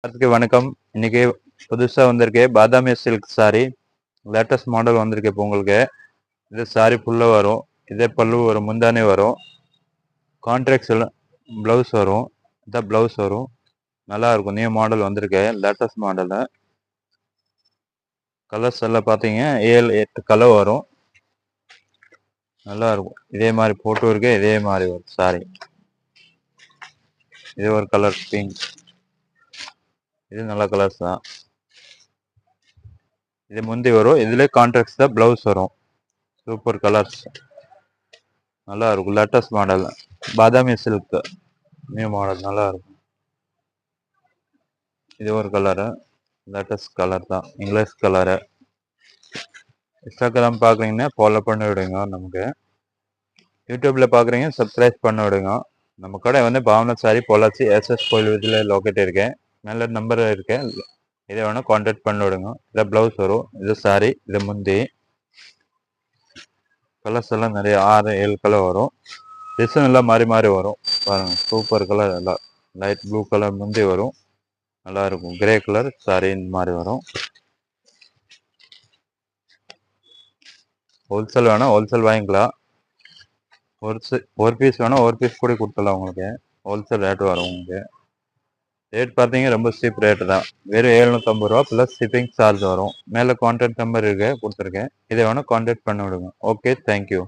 அதுக்கு வணக்கம். இன்னைக்கு புதுசா வந்திருக்கு பாதாமி சில்க் சாரி. லேட்டஸ்ட் மாடல் வந்திருக்கு இப்போ உங்களுக்கு. இது சாரி ஃபுல்லா வரும். இதே பல்லு வரும், முந்தானே வரும். கான்ட்ராக்ட்ஸ் எல்லாம் பிளவுஸ் வரும். இதான் பிளவுஸ் வரும். நல்லா இருக்கும். நியூ மாடல் வந்திருக்கு, லேட்டஸ்ட் மாடல். கலர்ஸ் எல்லாம் பார்த்தீங்க 7-8 கலர் வரும். நல்லா இருக்கும். இதே மாதிரி போட்டோ இருக்கு, இதே மாதிரி வரும் சாரி. இது ஒரு கலர் பிங்க். இது நல்ல கலர்ஸ் தான். இது முந்தி வரும். இதுல கான்ட்ராக்ட்ஸ் தான் பிளவுஸ் வரும். சூப்பர் கலர்ஸ், நல்லா இருக்கும். லேட்டஸ்ட் மாடல் பாதாமி சில்க் நியூ மாடல், நல்லா இருக்கும். இது ஒரு கலரு, லேட்டஸ்ட் கலர் தான், இங்கிலீஷ் கலரு. இன்ஸ்டாகிராம் பார்க்குறீங்கன்னா ஃபாலோ பண்ணி விடுங்க. நமக்கு யூடியூப்ல பார்க்குறீங்க சப்ஸ்கிரைப் பண்ண விடுங்க. நம்ம கடை வந்து பாவனா சாரி, பொள்ளாச்சி எஸ்எஸ் கோயில் வீதியில் லொக்கேட் இருக்கேன். நல்ல நம்பர் இருக்கேன், இதை வேணால் கான்டாக்ட் பண்ண விடுங்க. இதில் ப்ளவுஸ் வரும். இது சாரி, இது முந்தி. கலர்ஸ் எல்லாம் நிறைய 6-7 கலர் வரும். டிசைன் எல்லாம் மாறி மாறி வரும் பாருங்க. சூப்பர் கலர், எல்லாம் லைட் ப்ளூ கலர் முந்தி வரும். நல்லா இருக்கும். கிரே கலர் சாரி இந்த மாதிரி வரும். ஹோல்சேல் வேணால் ஹோல்சேல் வாங்கிக்கலாம். ஒரு பீஸ் வேணால் ஒரு பீஸ் கூட கொடுத்துடலாம் உங்களுக்கு. ஹோல்சேல் ரேட் வரும் உங்களுக்கு. ரேட் பார்த்தீங்க ரொம்ப சீப் ரேட்டு தான். வெறும் 750 ரூபா ப்ளஸ் ஷிப்பிங் சார்ஜ் வரும். மேலே கான்டாக்ட் நம்பர் இருக்கு, கொடுத்துருக்கேன். இதை வேணால் கான்டாக்ட் பண்ணி விடுங்க. Okay, thank you.